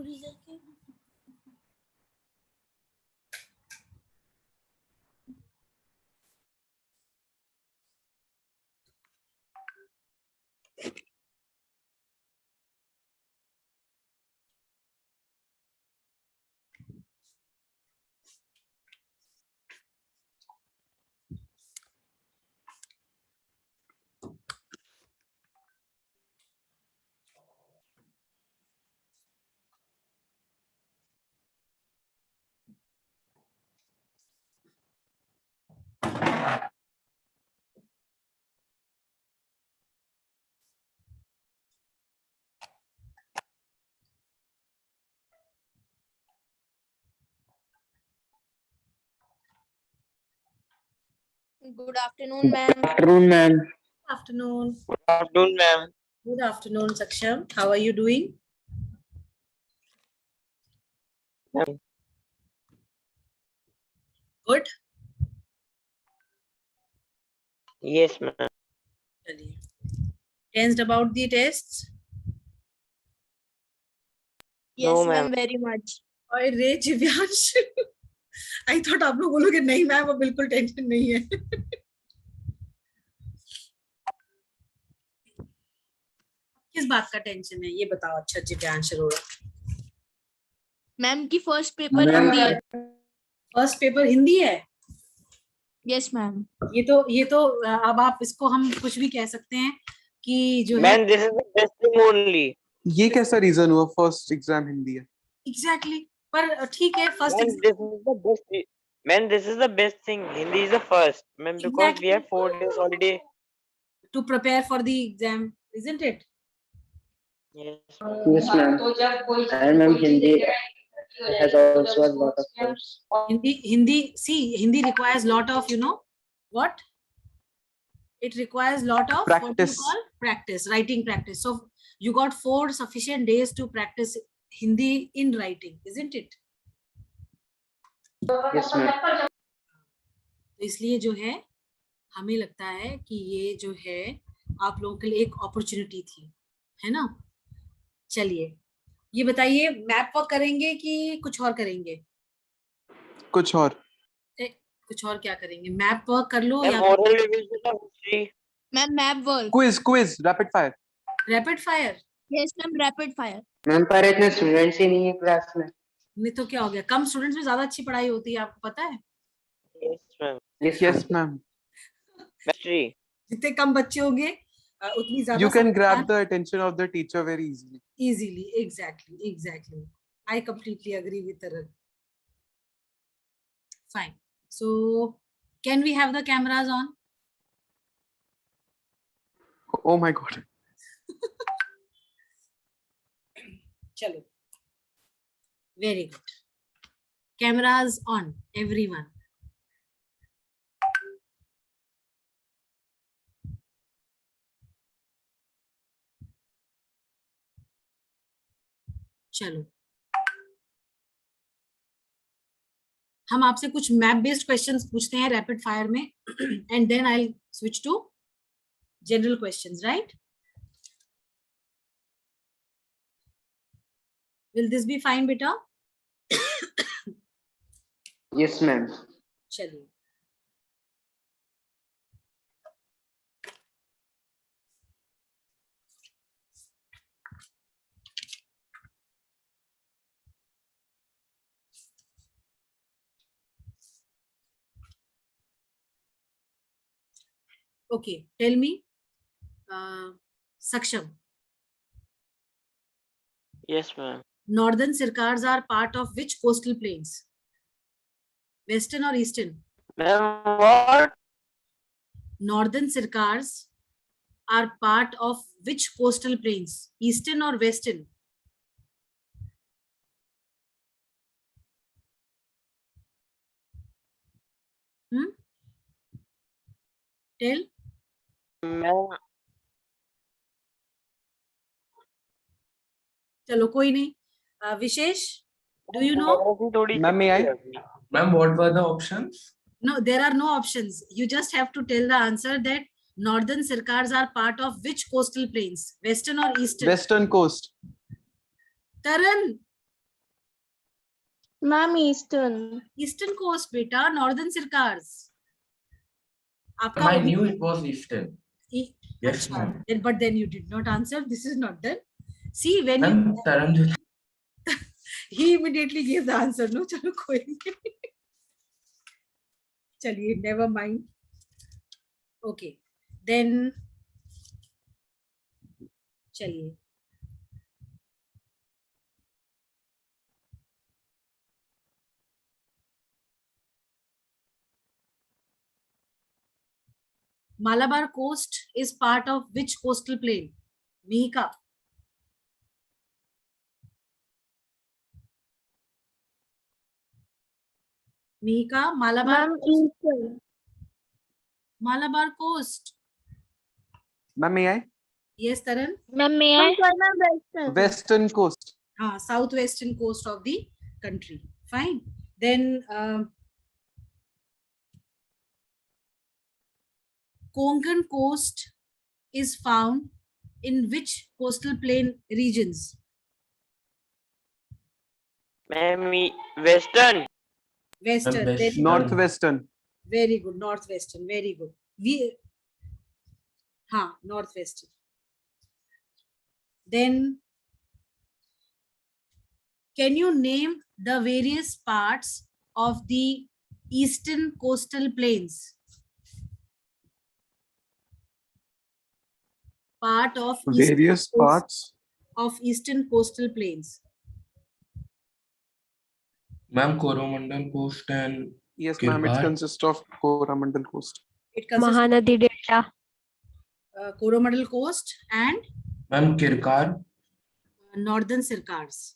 Good afternoon, ma'am. Afternoon, ma'am. Afternoon. Afternoon, ma'am. Good afternoon, Saksham. How are you doing? Good. Yes, ma'am. Tensed about the tests? Yes, No, ma'am, ma'am. very much. और रे Divyansh I thought आप लोग बोलोगे नहीं ma'am वो बिल्कुल tension नहीं है किस बात का टेंशन है ये बताओ अच्छा दिव्यांश अरोड़ा मैम की फर्स्ट पेपर हिंदी है. फर्स्ट पेपर हिंदी है यस मैम. ये तो अब आप इसको हम कुछ भी कह सकते हैं कि जो है Man, this is the best thing only. ये कैसा रीजन हुआ फर्स्ट एग्जाम हिंदी है? एग्जैक्टली पर ठीक है first Man, this is the best. Man, this is the best thing. Hindi is the first. Man, because we have 4 days holiday. to prepare for the exam, isn't it? Yes. Yes, ma'am. And ma'am, Hindi has also a lot of course. Hindi requires lot of, you know, what? It requires lot of what do you Practice. call? Practice, writing practice. So you got 4 sufficient days to practice Hindi in writing, isn't it? Yes, ma'am. तो इसलिए जो है हमें लगता है कि ये जो है आप लोगों के लिए एक अपॉर्चुनिटी थी, है ना? चलिए ये बताइए मैप वर्क करेंगे कि कुछ और करेंगे? कुछ और कुछ और क्या करेंगे? मैप वर्क कर लो Ma'am, या oral revision of history. Ma'am map work. Quiz rapid fire. Rapid fire? Yes ma'am, rapid fire. Ma'am पर इतने स्टूडेंट्स ही नहीं है क्लास में. नहीं तो क्या हो गया? कम स्टूडेंट्स में ज्यादा अच्छी पढ़ाई होती है, आपको पता है? Yes, ma'am. Yes ma'am. History. जितने कम बच्चे होंगे उतनी ज्यादा You can grab the attention of the teacher very easily. easily. Exactly. I completely agree with Taran. Fine. So can we have the cameras on? Oh my god. Chalo. Very good. Cameras on, everyone. चलो हम आपसे कुछ map based questions पूछते हैं rapid fire में and then I switch to general questions, right? Will this be fine बेटा? Yes, ma'am. चलिए okay, tell me Saksham, Yes, ma'am. northern Sirkars are part of which coastal plains? Western or eastern? Ma'am, what? Northern Sirkars are part of which coastal plains? Eastern or western? Tell. Ma'am, चलो कोई नहीं. विशेष, do you know? Ma'am, may I? Ma'am, what were the options? No, there are no options. You just have to tell the answer that northern Sirkars are part of which coastal plains? Western or eastern? Western coast. Taran, ma'am eastern eastern coast बेटा, northern Circars आपका Ma'am, I knew it was Eastern. Yes, अच्छा, ma'am. but then you did not answer. This is not done. See, when you Ma'am, Taranjit. he immediately gave the answer. No, चलो कोई नहीं. चलिए, never mind. Okay, then चलिए. Malabar coast is part of which coastal plain? Mihika. Mihika, Malabar. Ma'am eastern Malabar coast. Ma'am, may I? Yes, Taran. Ma'am western Western coast. Southwestern coast of the country. Fine. Then Konkan coast is found in which coastal plain regions? Ma'am, Western. Western. West- Very good. Northwestern. Very good. Northwestern. Very good. Northwestern. Then can you name the various parts of the eastern coastal plains? Part of Various parts. of eastern coastal plains. Ma'am, Coromandel Coast and Yes, ma'am. It Kirkar. consists of Coromandel coast. It consists Mahanadi delta of Coromandel coast and Ma'am, Kirkar. northern Sircars.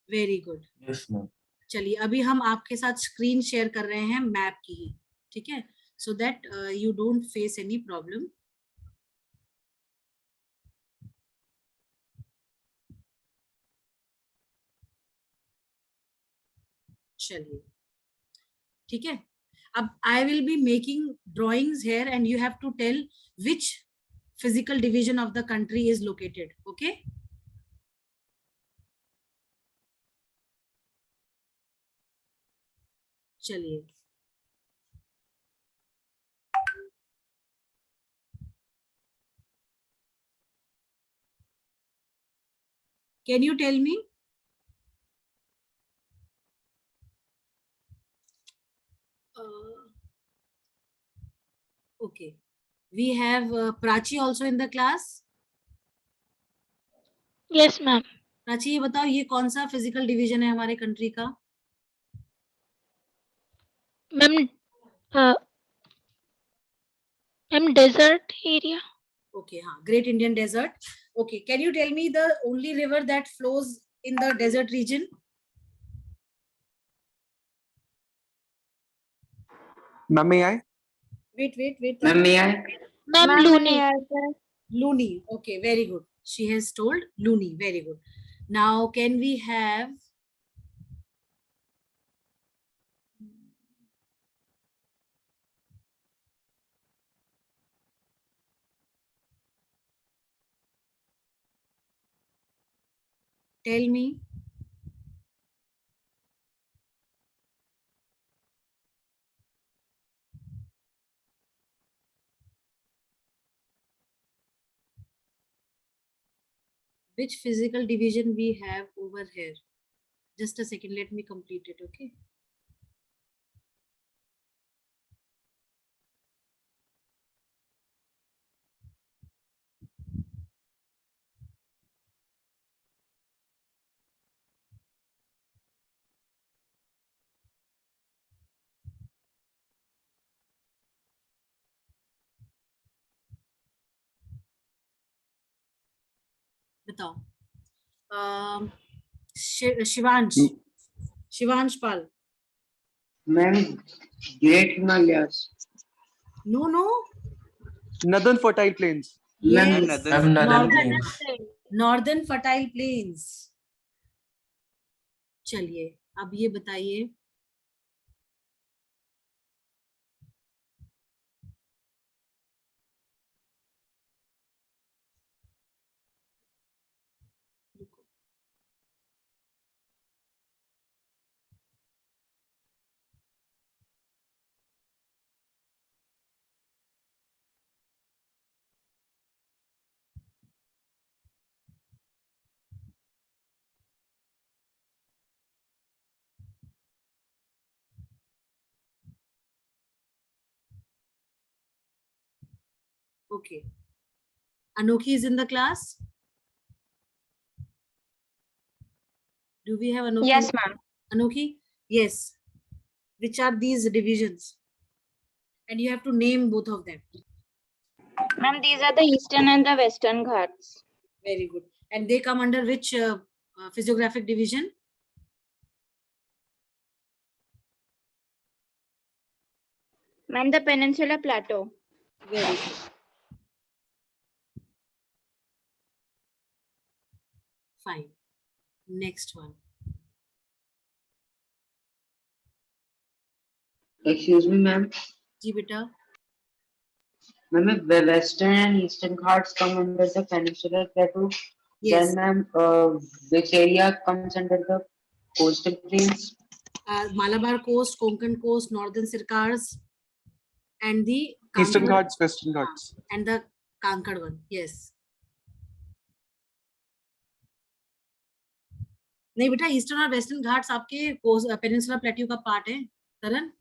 Very good. Yes, ma'am. चलिए, अभी हम आपके साथ screen share कर रहे हैं map की ही, ठीक है, so that you don't face any problem. चलिए, ठीक है. अब I will be making drawings here and you have to tell which physical division of the country is located. Okay, चलिए. Can you tell me okay, we have Prachi also in the class. Yes ma'am Prachi, ये बताओ ये कौन सा physical division है हमारे country का? Ma'am ma'am desert area Okay, Great Indian Desert. Okay, can you tell me the only river that flows in the desert region? Ma'am, may I? Wait. Ma'am, may I? Ma'am Luni Luni. Okay, very good. She has told Luni. Very good. Now, can we have tell me which physical division we have over here? Just a second, let me complete it. Okay. बताओ. शिवांश पाल. Ma'am, Great Himalayas. No. Northern fertile plains. Yes. Ma'am, Northern Northern Plains. Northern fertile planes. चलिए, अब ये बताइए Okay. Anokhi is in the class. Do we have Anokhi? Yes, ma'am. Anokhi? Yes. Which are these divisions? And you have to name both of them. Ma'am, these are the Eastern and the Western Ghats. Very good. And they come under which physiographic division? Ma'am, the Peninsular Plateau. Very good. Fine. Next one. Excuse me, ma'am. Ji beta. Ma'am, the Western and Eastern Ghats come under the Peninsular Plateau. Yes. Then, ma'am, which area comes under the coastal plains? Malabar coast, Konkan coast, northern Sircars, and the Eastern Kankad- Ghats, Western Ghats. and the Kankad one. Yes. नहीं बेटा, eastern और western Ghats आपके peninsula plateau का part है तरन.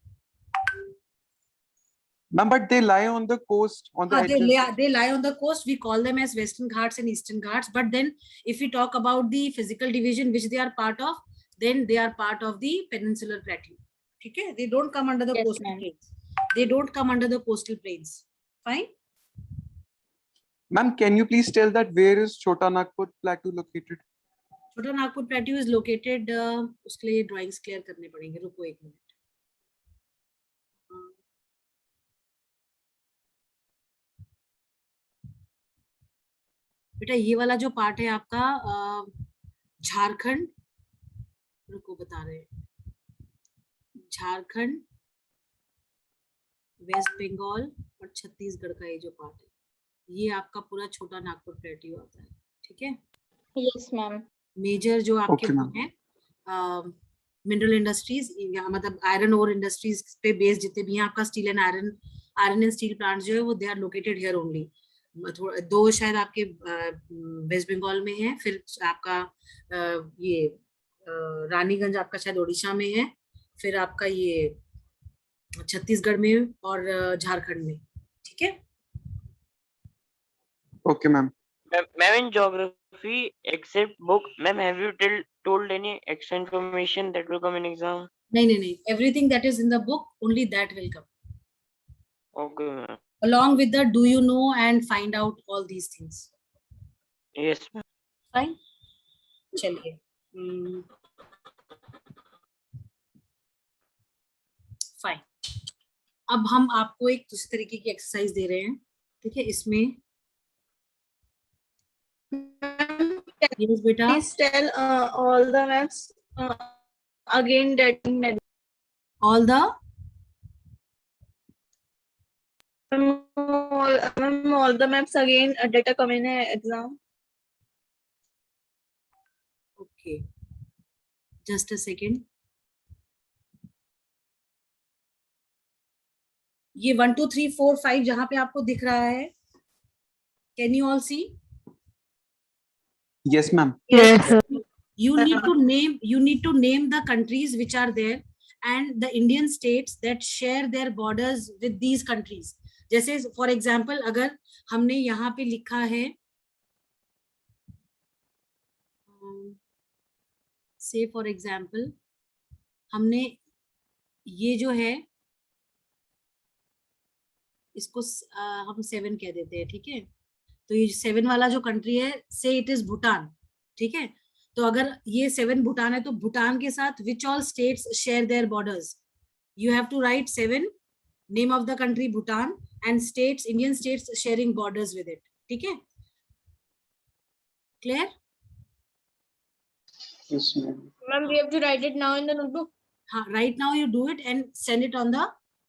Ma'am, but they lie on the coast, on the edges. They lie on the coast. We call them as Western Ghats and Eastern Ghats. But then, if we talk about the physical division which they are part of, then they are part of the Peninsular Plateau. Okay, they don't come under the Yes, coastal ma'am. plains. They don't come under the coastal plains. Fine. Ma'am, can you please tell that where is Chota Nagpur Plateau located? छोटा Nagpur plateau is located. उसके लिए drawings clear करने पड़ेंगे. रुको एक minute. बेटा ये वाला जो पार्ट है आपका झारखंड. रुको बता रहे हैं. झारखंड, वेस्ट बंगाल और छत्तीसगढ़ का ये जो पार्ट है, ये आपका पूरा छोटा नागपुर प्लेट्यू आता है. ठीक है. Yes, ma'am. मेजर जो आपके Okay, वो ma'am. है मिनरल इंडस्ट्रीज, मतलब आयरन ओर इंडस्ट्रीज पे बेस्ड जितने भी हैं आपका steel and iron and steel plant जो है वो they are located here only. दो शायद आपके वेस्ट बंगाल में है, फिर आपका ये रानीगंज आपका शायद उड़ीसा में है, फिर आपका ये छत्तीसगढ़ में और झारखंड में. ठीक है. Okay, ma'am. Ma'am, in geography, except book, ma'am, have you told any extra information that will come in exam? नहीं. Everything that is in the book, only that will come. Okay, ma'am. Along with the do you know and find out all these things. Yes, ma'am. Fine. चलिए. Fine. अब हम आपको एक दूसरी तरीके की exercise दे रहे हैं. ठीक है. इसमें yes, बेटा. Please tell all the maps again that All the all the maps again data come in exam. okay. Just a second. ये 1 2 3 4 5 जहां पे आपको दिख रहा है. Can you all see? Yes, ma'am. You need to name the countries which are there and the Indian states that share their borders with these countries. जैसे for example अगर हमने यहाँ पे लिखा है say for example हमने ये जो है इसको हम 7 कह देते हैं. ठीक है. तो ये 7 वाला जो कंट्री है से इट इज भूटान. ठीक है. तो अगर ये 7 भूटान है तो भूटान के साथ which all states share their borders. You have to write 7 name of the country Bhutan and states, Indian states sharing borders with it. ठीक है. Clear? Yes, ma'am. Ma'am, we have to write it now in the notebook. हाँ, right now you do it and send it on the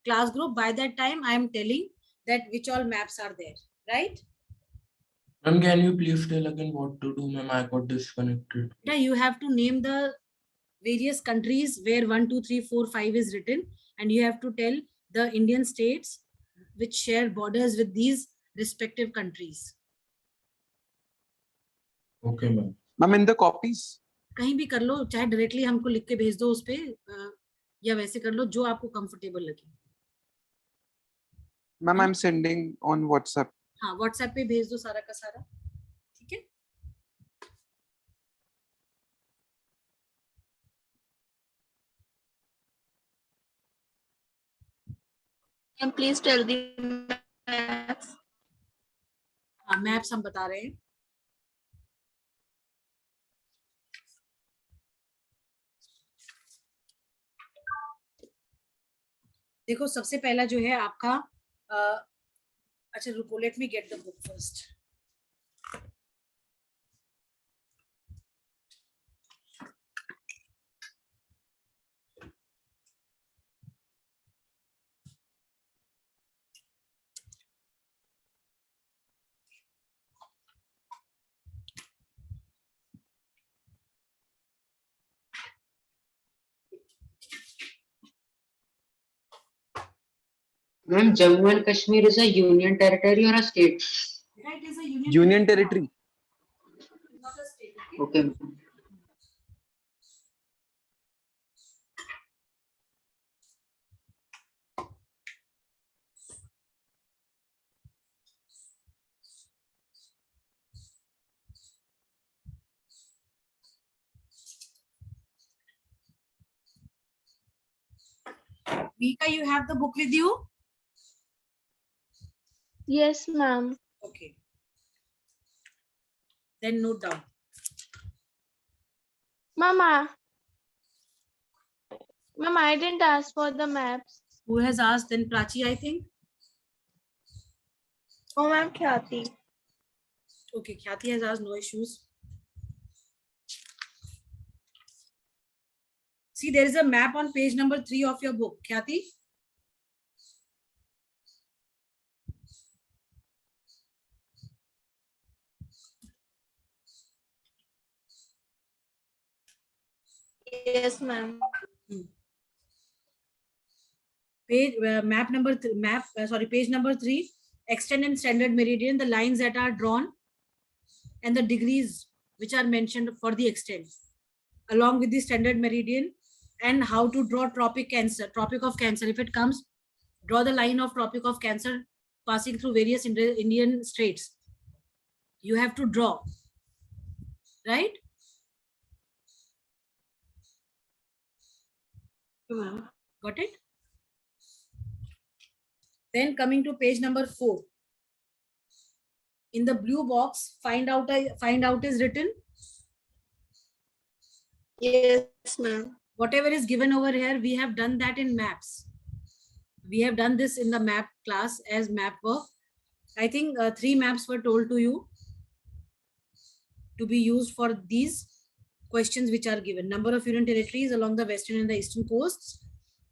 class group. By that time I am telling that which all maps are there. Right? Ma'am, can you please tell again what to do, ma'am? I got disconnected. Now you have to name the various countries where 1 2 3 4 5 is written, and you have to tell the Indian states which share borders with these respective countries. Okay, ma'am. Ma'am, in the copies. कहीं भी कर लो, चाहे directly हमको लिख के भेज दो उस पे, या वैसे कर लो जो आपको कंफर्टेबल लगे. Ma'am, I'm sending on WhatsApp. हाँ व्हाट्सएप पे भेज दो सारा का सारा, ठीक है। Ma'am, please tell the maps. हाँ मैप्स हम बता रहे हैं। देखो सबसे पहला जो है आपका अच्छा रुको, let me get the book first. Ma'am, Jammu and Kashmir is a union territory or a state? It is a Union territory. not a state, Okay. Vika, you have the book with you? Yes, ma'am. Okay. Then note down. Mama. Mama, I didn't ask for the maps. Who has asked? Then Prachi, I think. Oh, ma'am, Khyati. Okay, Khyati has asked, no issues. See, there is a map on page number 3 of your book. Khyati? Yes, ma'am. Page map number page number 3, extend and standard meridian, the lines that are drawn and the degrees which are mentioned for the extent, along with the standard meridian, and how to draw tropic of Cancer. If it comes, draw the line of Tropic of Cancer passing through various Indian states. You have to draw, right? Ma'am. Got it? Then coming to page number 4. In the blue box, find out is written. Yes, ma'am. Whatever is given over here, we have done that in maps. We have done this in the map class as map work. I think 3 maps were told to you to be used for these questions which are given. Number of union territories along the western and the eastern coasts,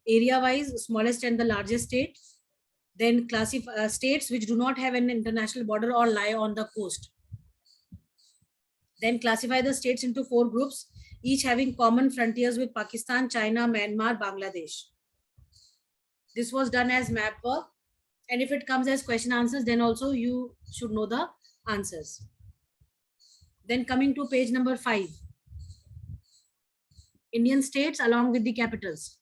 area wise, smallest and the largest state. Then classify states which do not have an international border or lie on the coast. Then classify the states into 4 groups, each having common frontiers with Pakistan, China, Myanmar, Bangladesh. This was done as map work. And if it comes as question answers, then also you should know the answers. Then coming to page number 5. Indian states along with the capitals.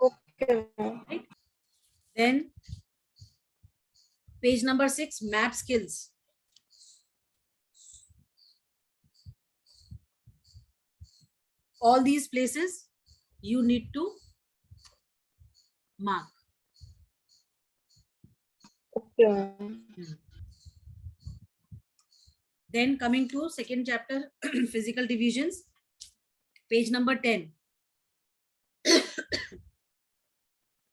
Okay, ma'am. Right? Then page number 6, map skills. All these places you need to mark. Okay, ma'am. Then coming to second chapter, physical divisions, page number 10.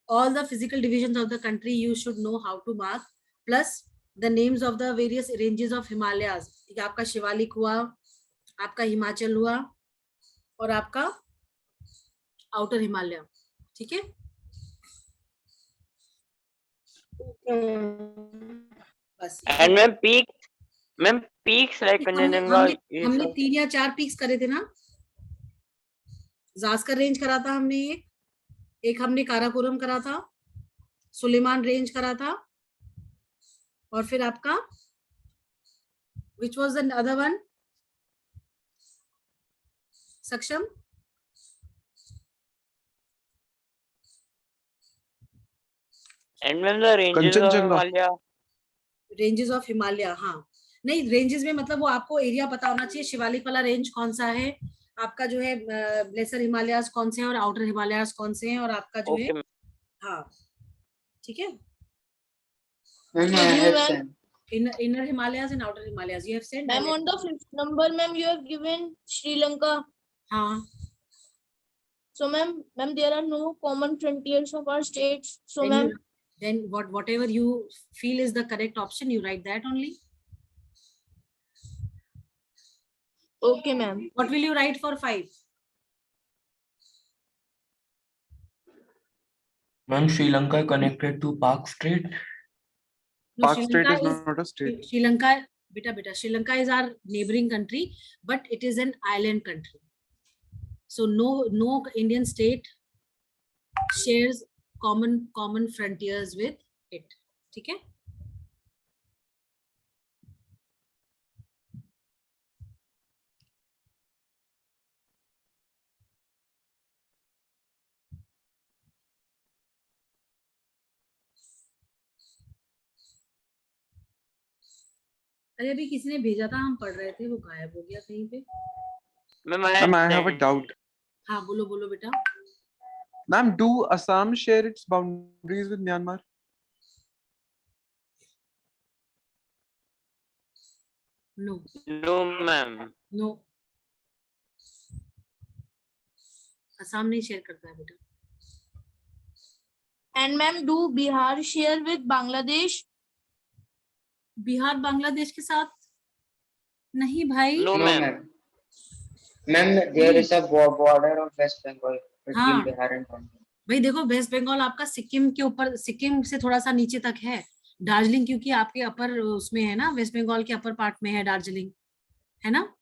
All the physical divisions of the country you should know how to mark, plus the names of the various ranges of Himalayas. आपका शिवालिक हुआ, आपका हिमाचल हुआ और आपका outer Himalaya, ठीक है? बस And ma'am peaks like Kanchenjunga. हमने 3 या 4 पीक्स करे थे ना. जास्कर रेंज करा था हमने, एक हमने काराकोरम करा था, सुलेमान रेंज करा था, और फिर आपका which was the other one? Saksham? And ma'am, the ranges of Kanchenjunga. Himalaya. Ranges of Himalaya, हाँ नहीं रेंजेस में मतलब वो आपको एरिया पता होना चाहिए, शिवालिक वाला रेंज कौन सा है आपका, जो है लेसर हिमालयास कौन से हैं और आउटर हिमालयास कौन से हैं, और आपका जो है Okay, ma'am. हाँ ठीक है, Ma'am, I Excuse me, have ma'am. sent. inner Himalayas and outer Himalayas you have sent. Ma'am, on the 5th number, ma'am, you have given Sri Lanka. हाँ So, ma'am, there are no common frontiers of our states. So, then ma'am, then whatever you feel is the correct option, you write that only. okay, ma'am. What will you write for 5? Ma'am, Sri Lanka is connected to Park Strait. No, Park State is not a state. Sri Lanka, beta, Sri Lanka is our neighboring country, but it is an island country. So no Indian state shares common frontiers with it. ठीक है? अरे अभी किसी ने भेजा था, हम पढ़ रहे थे, वो गायब हो गया कहीं पे. Ma'am, Ma'am, I have a doubt. हाँ बोलो बेटा. Ma'am, do Assam share its boundaries with Myanmar? No. No, ma'am. No. Assam नहीं शेयर करता है बेटा. And, ma'am, do Bihar share with Bangladesh? Bihar Bangladesh के साथ नहीं भाई. No, No, ma'am. ma'am. Ma'am, there is a border of West Bengal between हाँ. Bihar and Bangladesh. भाई देखो वेस्ट बंगाल आपका सिक्किम के ऊपर, सिक्किम से थोड़ा सा नीचे तक है. दार्जिलिंग क्योंकि आपके अपर उसमें है ना, वेस्ट बंगाल के अपर पार्ट में है दार्जिलिंग, है ना.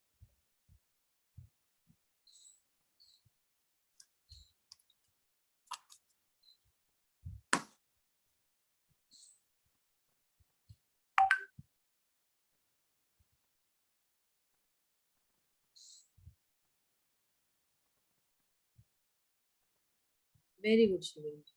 Very good Shivendra.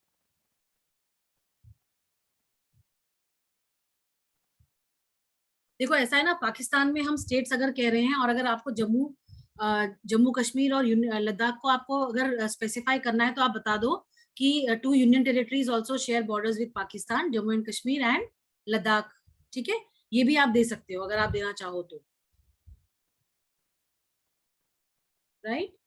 देखो ऐसा है ना, पाकिस्तान में हम स्टेट्स अगर कह रहे हैं, और अगर आपको जम्मू कश्मीर और लद्दाख को आपको अगर स्पेसिफाई करना है, तो आप बता दो कि 2 union territories also share borders with Pakistan, Jammu and Kashmir and Ladakh. ठीक है, ये भी आप दे सकते हो अगर आप देना चाहो तो, राइट.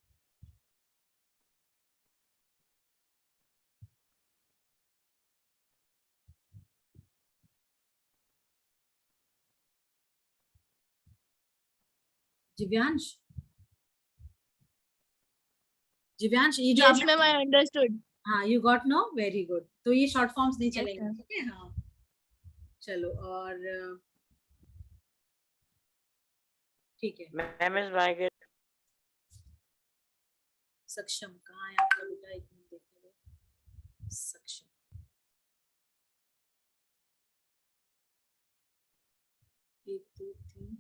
दिव्यांश, ये जो Yes, ma'am, I understood. हाँ you got no, very good. तो ये शॉर्ट फॉर्म्स नहीं Yes, चलेंगे. ma'am. ठीक है. हाँ चलो, और ठीक है. Ma'am is my सक्षम कहाँ है आपका बेटा, एक मिनट देखने दो. सक्षम, एक दो तीन,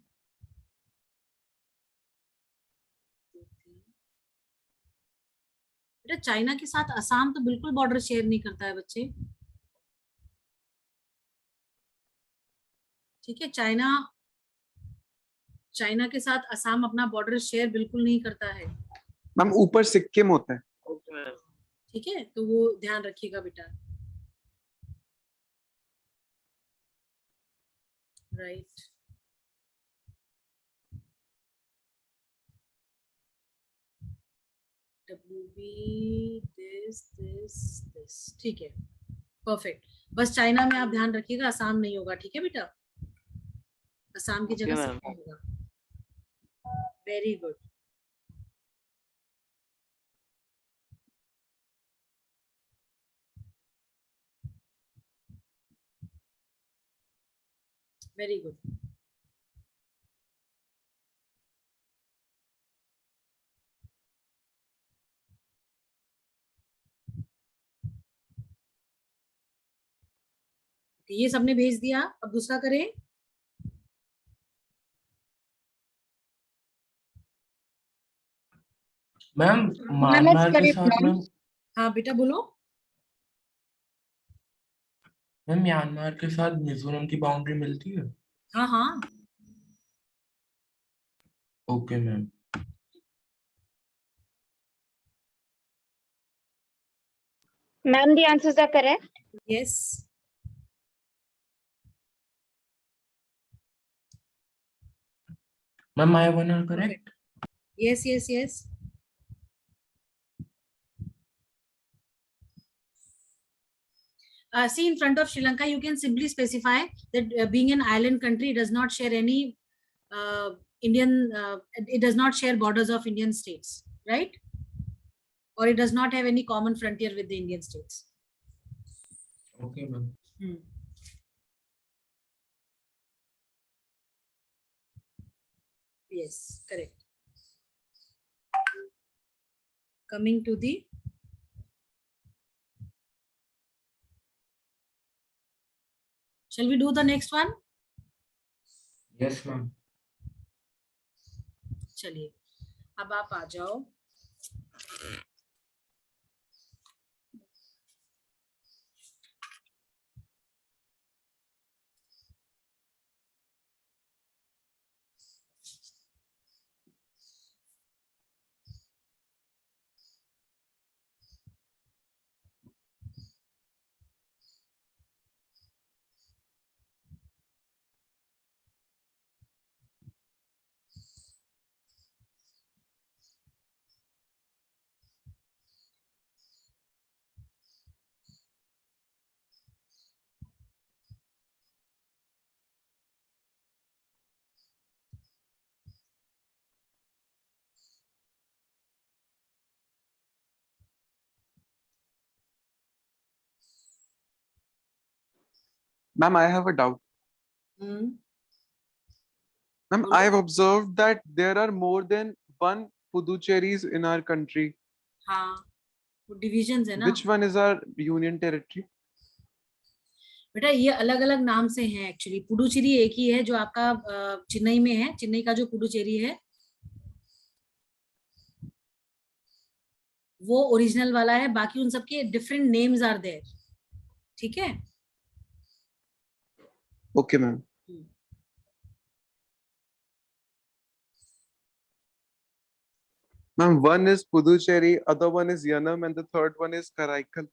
बेटा चाइना के साथ असम तो बिल्कुल बॉर्डर शेयर नहीं करता है बच्चे. ठीक है, चाइना के साथ असम अपना बॉर्डर शेयर बिल्कुल नहीं करता है. मैम ऊपर सिक्किम होता है. Okay, ma'am. ठीक है, तो वो ध्यान रखिएगा बेटा. राइट. WB this. ठीक है, परफेक्ट. बस चाइना में आप ध्यान रखिएगा, असम नहीं होगा. ठीक है बेटा, असम की Okay, जगह ma'am. सिक्किम होगा. Very good. Very good. ये सबने भेज दिया, अब दूसरा करें. मैम म्यांमार के साथ मैम हाँ बेटा बोलो. मैम म्यांमार के साथ मिजोरम की बाउंड्री मिलती है? हाँ हाँ, okay ma'am. Ma'am, the answers are correct. Yes. Ma'am my one are correct. Yes, yes, yes. See, in front of Sri Lanka, you can simply specify that being an island country, it does not share any it does not share borders of Indian states, right? Or it does not have any common frontier with the Indian states. Okay ma'am. Yes, correct. Coming to the shall we do the next one? Yes ma'am. चलिए, अब आप आ जाओ. Ma'am, I have a doubt. Ma'am, I have observed that there are more than one Puducherries in our country. हाँ, वो divisions है ना. Which one is our union territory? बेटा ये अलग अलग नाम से हैं एक्चुअली. पुडुचेरी एक ही है जो आपका चेन्नई में है. चेन्नई का जो पुडुचेरी है वो ओरिजिनल वाला है. बाकी उन सबके डिफरेंट नेम्स आर देयर. ठीक है. Okay, ma'am. Ma'am, one is Puducherry, other one is Yanam, and the third one is Karaikal.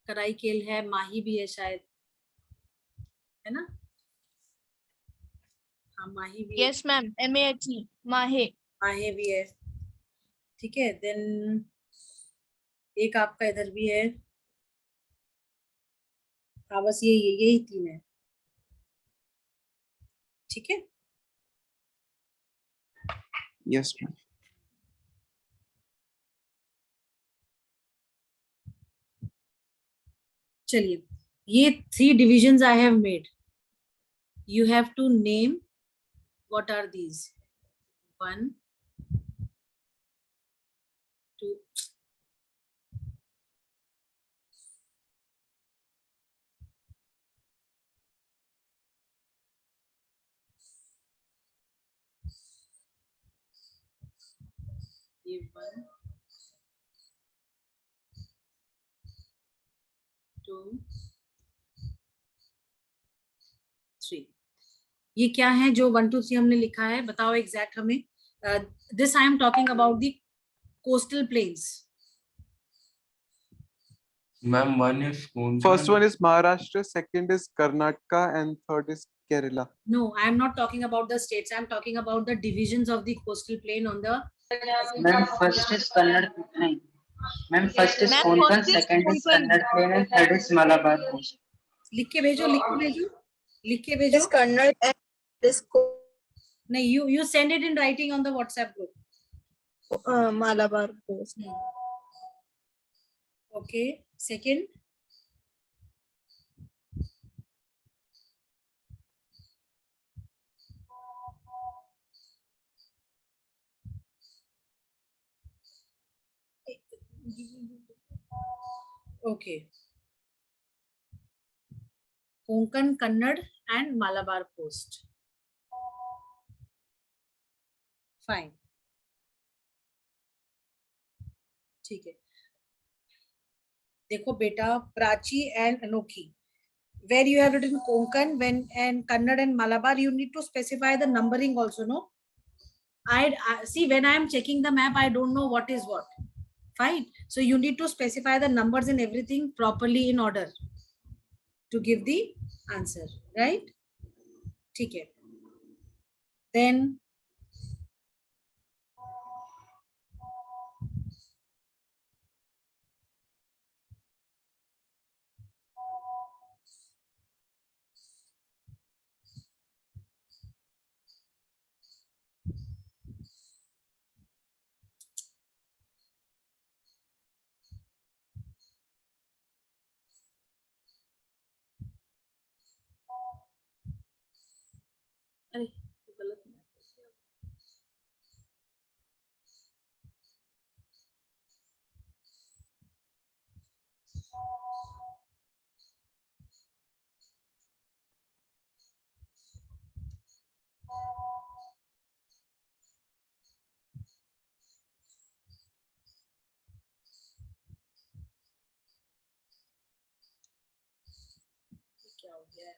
कराईकेल है, माही भी है शायद, है ना? हाँ, माही भी. Yes, ma'am. MAHE. Mahe. माहे भी है. ठीक है. देन एक आपका इधर भी है. हाँ, बस यही तीन है. ठीक है. Yes, ma'am. चलिए, ये 3 divisions I have made. You have to name what are these. 1, 2. ये 1, 2, 3. ये क्या है जो 1 2 3 हमने लिखा है? बताओ एग्जैक्ट हमें. This I am talking about the coastal planes. Ma'am, one is Konkan. First one is Maharashtra, second is Karnataka, and third is Kerala. No, I am not talking about the states. I am talking about the divisions of the coastal plain on the. Ma'am, first is Kannada. नहीं. Ma'am, first is Ma'am, Konkan, first is second is Konkan. Kannada plain, and third is Malabar coast. लिख के भेजो, लिख के भेजो, लिख के भेजो. Kannada and this नहीं, you send it in writing on the WhatsApp group. Malabar coast. Okay. Second. Okay. Konkan, Kannad and Malabar coast. Fine. ठीक है. देखो बेटा, प्राची एंड अनोखी, where you have written Konkan and Kannada and Malabar, you need to specify the numbering also, no? I see, when I am checking the map, I don't know what is what. Fine. So you need to specify the numbers and everything properly in order to give the answer, right? Okay. Then अरे, गलत map हो गया। क्या हो गया है?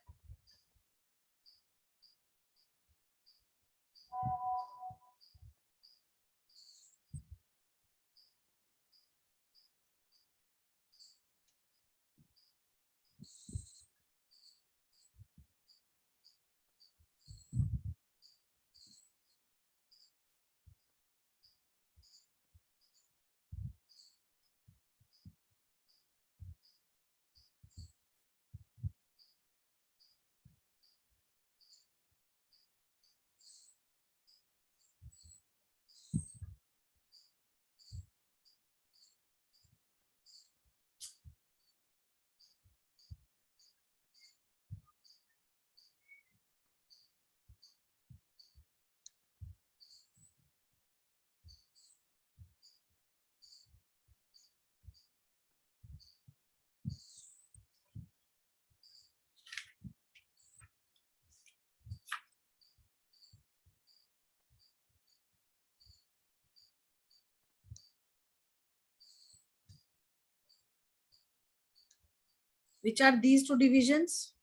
Which are these two divisions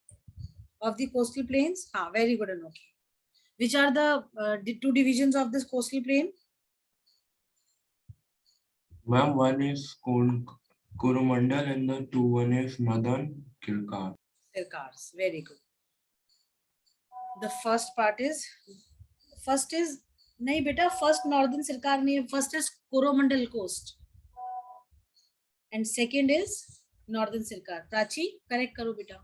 of the coastal plains? Ah, very good, Anokhi. Which are the two divisions of this coastal plain? Ma'am, one is Coromandel and the one is Northern Kilcar. Sircars. Very good. The first is नहीं बेटा, first northern Sircar नहीं है, first is Coromandel coast and second is northern Sircar. Prachi, correct करो बेटा.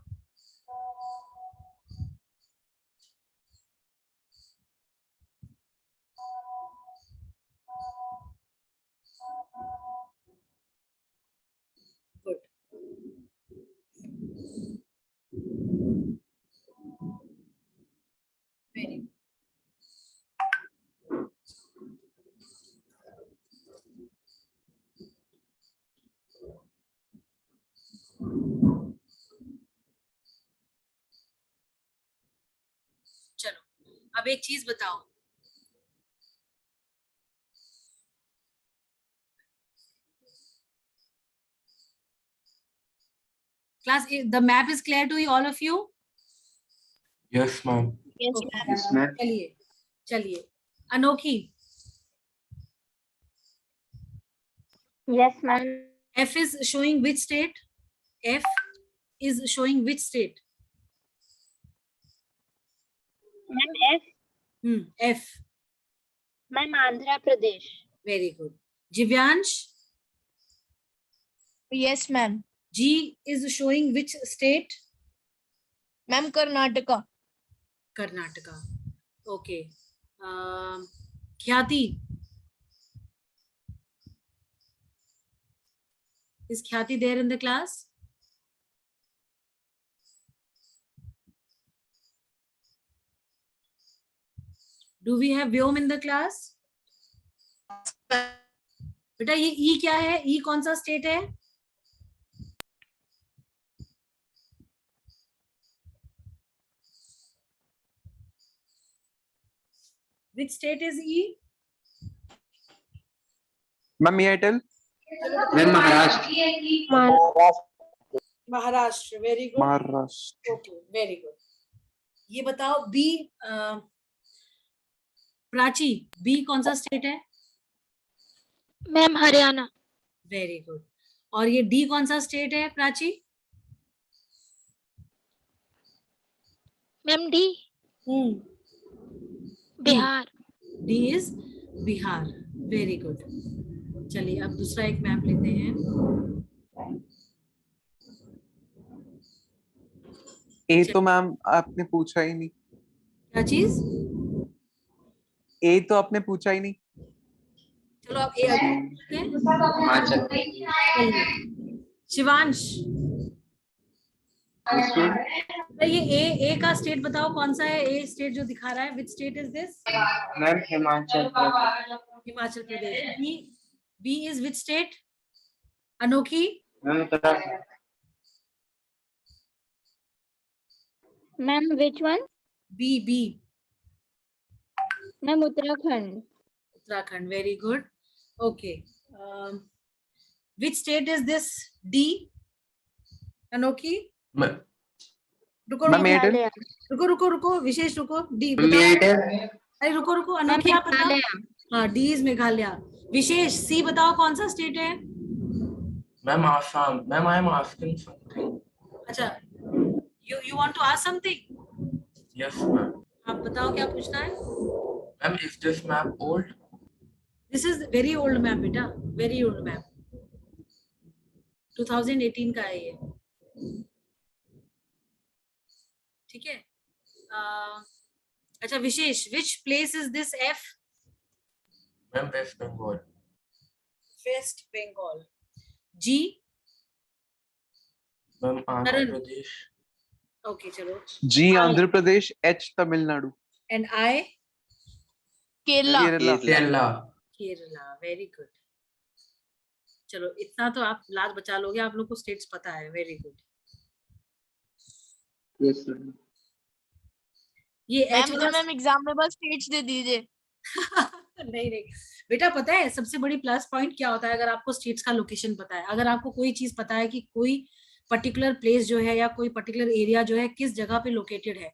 Good. Very good. चलो, अब एक चीज बताओ. Class, the map is clear to all of you? Yes, ma'am. Yes, Okay. ma'am. Yes, ma'am. चलिए, चलिए. Anokhi, Yes, ma'am. F is showing which state? F is showing which state? Ma'am, F. F. Ma'am, Andhra Pradesh. Very good. Jivyansh, Yes, ma'am. G is showing which state? Ma'am, Karnataka. Karnataka. Okay. Khyati. Is Khyati there in the class? Do we have Vyom in the class? बेटा ये E क्या है? E कौन सा state है? Which state is E? Ma'am, may I tell? Ma'am, Maharashtra. Maharashtra, very good. Maharashtra. Okay, very good. ये बताओ B, Prachi, B कौन सा स्टेट है? मैम हरियाणा। Very good. और ये डी कौन सा स्टेट है Prachi? Ma'am D Bihar. D is Bihar, very good. चलिए अब दूसरा एक मैप लेते हैं। ए तो मैम आपने पूछा ही नहीं। क्या चीज? ए तो आपने पूछा ही नहीं। चलो अब ए हिमाचल शिवांश, इसमें ये ए का स्टेट बताओ कौन सा है? ए स्टेट जो दिखा रहा है, which state is this? Ma'am Himachal Pradesh. Himachal Pradesh. B is which state? Anokhi? Ma'am Uttarakhand. Ma'am which one? B ma'am Uttarakhand. Uttarakhand, very good. Okay, which state is this? D Anokhi? मैं रुको मैम रुको मेडन। रुको रुको रुको, विशेष रुको। D medal. अरे रुको रुको, अनोखी आप बताओ। हाँ, D is Meghalaya. Vishesh, C बताओ कौन सा स्टेट है? Ma'am Assam. Ma'am I am asking something. अच्छा, you want to ask something? Yes ma'am. आप बताओ क्या पूछना है? Ma'am is this map old? This is very old map बेटा, वेरी ओल्ड मैप। 2018 का है ये। ठीक है। अच्छा Vishesh, which place is this? F? Ma'am West Bengal. West Bengal. जी? मैम आंध्र करण। प्रदेश। ओके चलो। जी Andhra Pradesh. H Tamil Nadu. And I? Kerala. Kerala. Kerala. Kerala, very good. चलो इतना तो आप लाज बचा लोगे, आप लोग को स्टेट्स पता है, वेरी गुड। Yes ma'am. ये एच मैम तो मैम एग्जाम में बस स्टेट्स दे दीजिए। नहीं नहीं बेटा, पता है सबसे बड़ी प्लस पॉइंट क्या होता है? अगर आपको स्टेट्स का लोकेशन पता है, अगर आपको कोई चीज पता है कि कोई पर्टिकुलर प्लेस जो है या कोई पर्टिकुलर एरिया जो है किस जगह पे लोकेटेड है,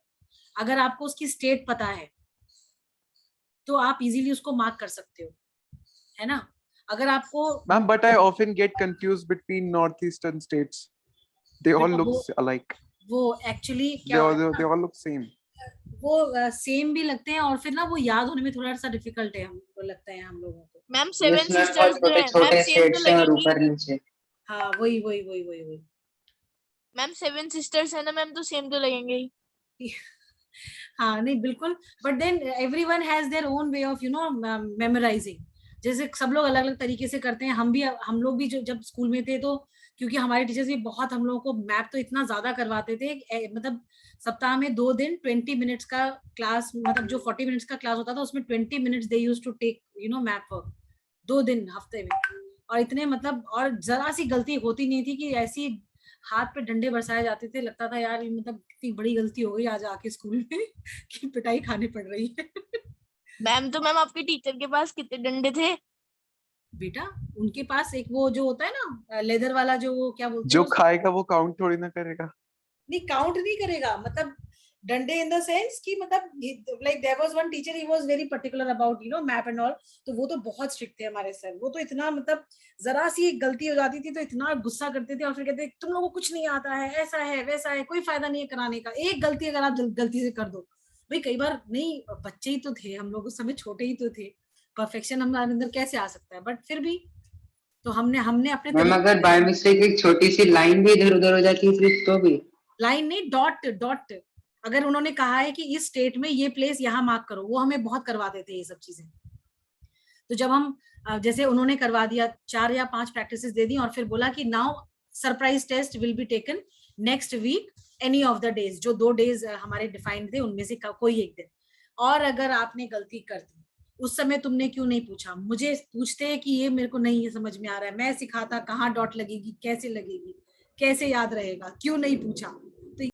अगर आपको उसकी स्टेट पता है तो आप इजीली उसको मार्क कर सकते हो, है ना? अगर आपको Ma'am, but I often get confused between northeastern states. They all बेटा, look alike. वो एक्चुअली They क्या all होता है they ना, all look same. वो सेम भी लगते हैं और फिर ना वो याद होने में थोड़ा सा डिफिकल्ट है, हमको लगता है हम लोगों को। Ma'am yes seven ma'am, sisters जो छोटे है छोटे मैम सेम तो स्टेट्स हैं और लगेंगी। ऊपर नीचे। हाँ वही वही वही वही वही। मैम सेवन सिस्टर्स है ना मैम, तो सेम तो लगेंगे ही। हाँ नहीं बिल्कुल, but then everyone has their own way of memorising. जैसे सब लोग अलग अलग तरीके से करते हैं। हम लोग भी जो जब स्कूल में थे तो क्योंकि हमारे टीचर्स भी बहुत हम लोगों को मैप तो इतना ज्यादा करवाते थे, मतलब सप्ताह में 2 दिन 20 मिनट्स का क्लास, मतलब जो 40 मिनट्स का क्लास होता था उसमें 20 minutes they used to take map work 2 दिन हफ्ते में। और इतने मतलब, और जरा सी गलती होती नहीं थी कि ऐसी हाथ पे डंडे बरसाए जाते थे, लगता था यार मतलब कितनी बड़ी गलती हो गई आज आके स्कूल में कि पिटाई खानी पड़ रही है। मैम तो मैम आपके टीचर के पास कितने डंडे थे? बेटा उनके पास एक वो जो होता है ना लेदर वाला, जो वो क्या बोलते जो हैं खाएगा वो काउंट थोड़ी ना करेगा। नहीं काउंट नहीं करेगा, मतलब डंडे इन द सेंस कि मतलब like there was one teacher, he was very particular about map and all. तो वो तो बहुत स्ट्रिक्ट थे हमारे सर। वो तो इतना मतलब जरा सी एक गलती हो जाती थी तो इतना गुस्सा करते थे और फिर कहते तुम लोगों को कुछ नहीं आता है, ऐसा है वैसा है, कोई फायदा नहीं है कराने का, एक गलती अगर आप गलती से कर दो। भाई कई बार नहीं, बच्चे ही तो थे हम लोग उस समय, छोटे ही तो थे, परफेक्शन हमारे अंदर कैसे आ सकता है? बट फिर भी तो हमने अपने मैम अगर बाय मिस्टेक एक छोटी सी लाइन भी इधर उधर हो जाती है तो भी? लाइन नहीं, डॉट। अगर उन्होंने कहा है कि इस स्टेट में ये प्लेस यहाँ मार्क करो, वो हमें बहुत करवाते थे ये सब चीजें। तो जब हम जैसे उन्होंने करवा दिया 4 या 5 प्रैक्टिसेस दे दी और फिर बोला कि now surprise test will be taken next week any of the days, जो 2 डेज हमारे डिफाइंड थे उनमें से कोई एक दिन। और अगर आपने गलती कर दी उस समय तुमने क्यों नहीं पूछा? मुझे पूछते हैं कि ये मेरे को नहीं समझ में आ रहा है, मैं सिखाता कहाँ डॉट लगेगी, कैसे लगेगी, कैसे याद रहेगा, क्यों नहीं पूछा?